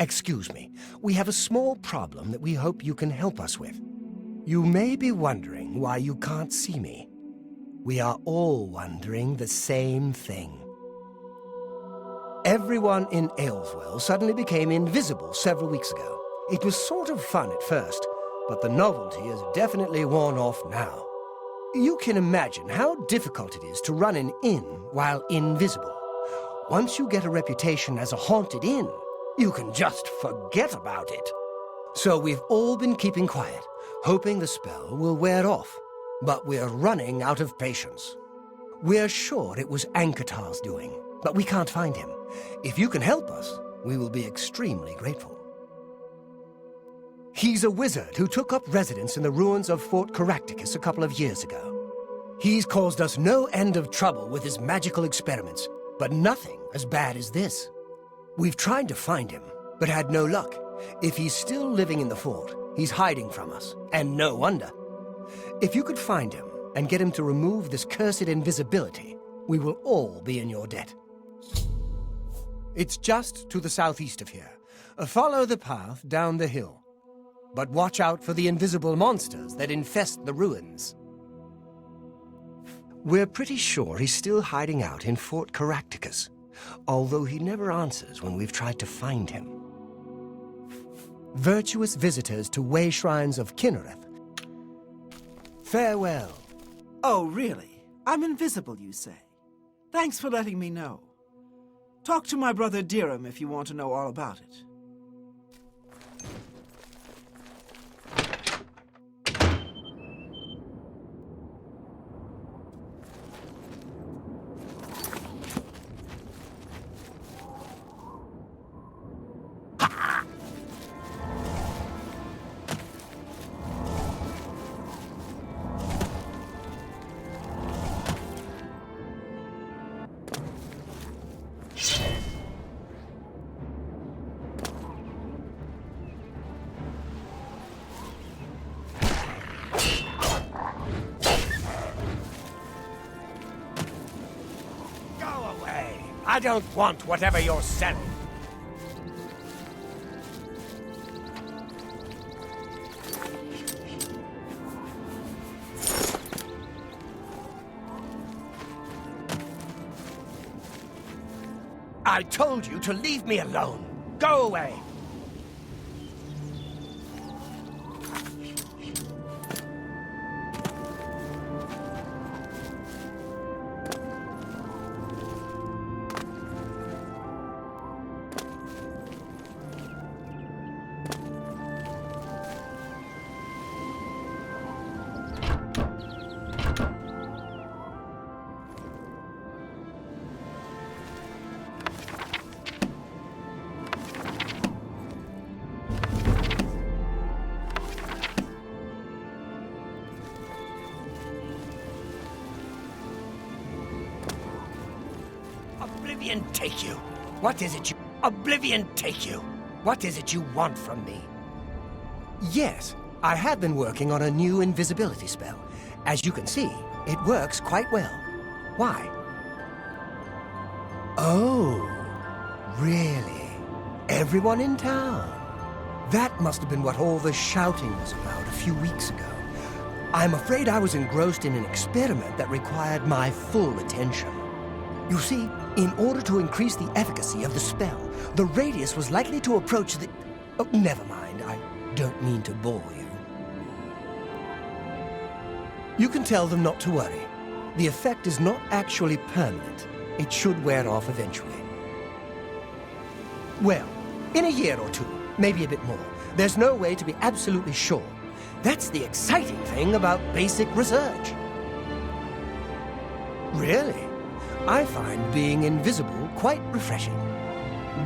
Excuse me. We have a small problem that we hope you can help us with. You may be wondering why you can't see me. We are all wondering the same thing. Everyone in Ayleswell suddenly became invisible several weeks ago. It was sort of fun at first, but the novelty has definitely worn off now. You can imagine how difficult it is to run an inn while invisible. Once you get a reputation as a haunted inn, you can just forget about it. So we've all been keeping quiet, hoping the spell will wear off. But we're running out of patience. We're sure it was Ankatar's doing, but we can't find him. If you can help us, we will be extremely grateful. He's a wizard who took up residence in the ruins of Fort Caractacus a couple of years ago. He's caused us no end of trouble with his magical experiments, but nothing as bad as this. We've tried to find him, but had no luck. If he's still living in the fort, he's hiding from us, and no wonder. If you could find him and get him to remove this cursed invisibility, we will all be in your debt. It's just to the southeast of here. Follow the path down the hill. But watch out for the invisible monsters that infest the ruins. We're pretty sure he's still hiding out in Fort Caractacus, although he never answers when we've tried to find him. Virtuous visitors to way shrines of Kinnereth. Farewell. Oh, really? I'm invisible, you say? Thanks for letting me know. Talk to my brother Dirham if you want to know all about it. I don't want whatever you're selling. I told you to leave me alone. Go away. Oblivion take you. What is it you... Oblivion take you. What is it you want from me? Yes, I have been working on a new invisibility spell. As you can see, it works quite well. Why? Oh, really? Everyone in town? That must have been what all the shouting was about a few weeks ago. I'm afraid I was engrossed in an experiment that required my full attention. You see, in order to increase the efficacy of the spell, the radius was likely to approach the... Oh, never mind. I don't mean to bore you. You can tell them not to worry. The effect is not actually permanent. It should wear off eventually. Well, in a year or two, maybe a bit more. There's no way to be absolutely sure. That's the exciting thing about basic research. Really? I find being invisible quite refreshing.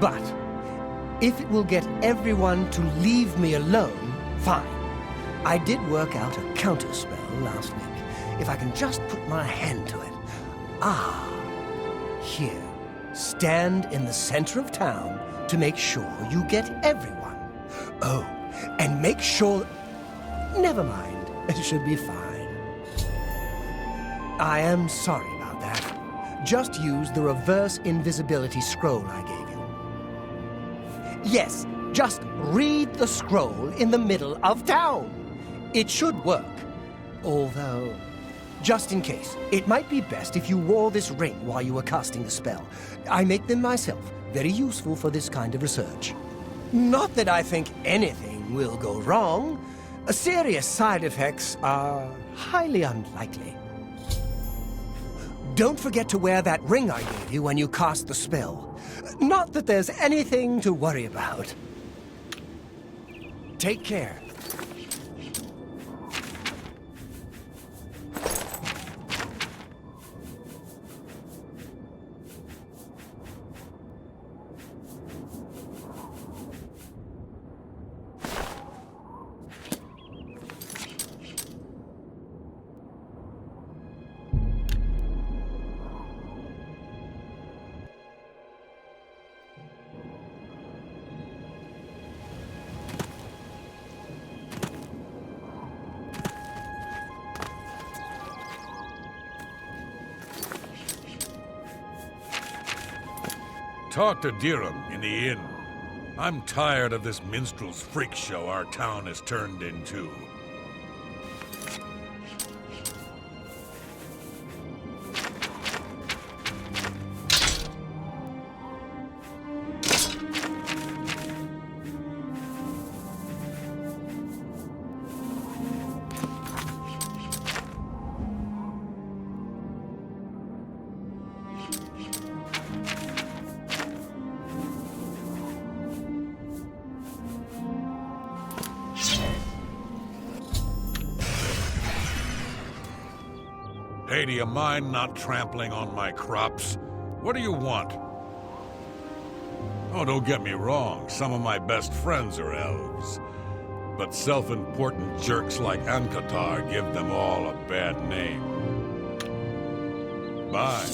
But if it will get everyone to leave me alone, fine. I did work out a counterspell last week. If I can just put my hand to it. Ah, here. Stand in the center of town to make sure you get everyone. Oh, and make sure... Never mind. It should be fine. I am sorry about that. Just use the reverse invisibility scroll I gave you. Yes, Just read the scroll in the middle of town. It should work. Although, just in case, it might be best if you wore this ring while you were casting the spell. I make them myself, very useful for this kind of research. Not that I think anything will go wrong. Serious side effects are highly unlikely. Don't forget to wear that ring I gave you when you cast the spell. Not that there's anything to worry about. Take care. Talk to Dirham in the inn. I'm tired of this minstrel's freak show our town has turned into. Hey, do you mind not trampling on my crops? What do you want? Oh, don't get me wrong, some of my best friends are elves. But self-important jerks like Ankatar give them all a bad name. Bye.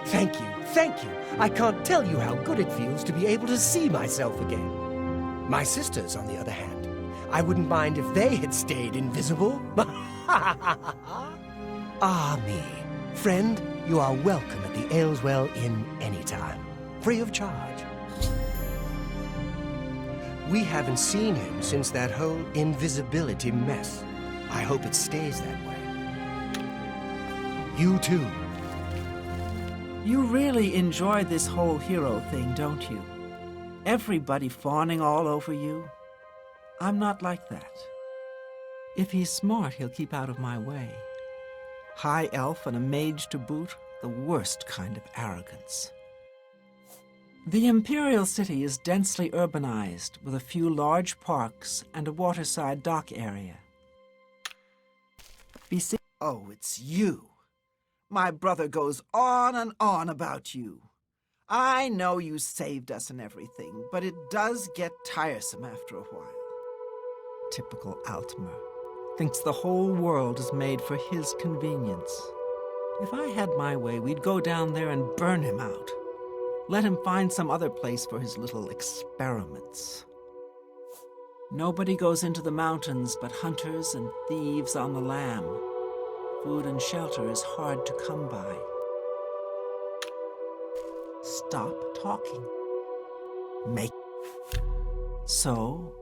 Thank you, thank you. I can't tell you how good it feels to be able to see myself again. My sisters, on the other hand, I wouldn't mind if they had stayed invisible. Ah, me. Friend, you are welcome at the Ayleswell Inn anytime, free of charge. We haven't seen him since that whole invisibility mess. I hope it stays that way. You too. You really enjoy this whole hero thing, don't you? Everybody fawning all over you. I'm not like that. If he's smart, he'll keep out of my way. High elf and a mage to boot, the worst kind of arrogance. The Imperial City is densely urbanized, with a few large parks and a waterside dock area. Oh, it's you. My brother goes on and on about you. I know you saved us and everything, but it does get tiresome after a while. Typical Altmer. Thinks the whole world is made for his convenience. If I had my way, we'd go down there and burn him out. Let him find some other place for his little experiments. Nobody goes into the mountains but hunters and thieves on the lam. Food and shelter is hard to come by. Stop talking. So,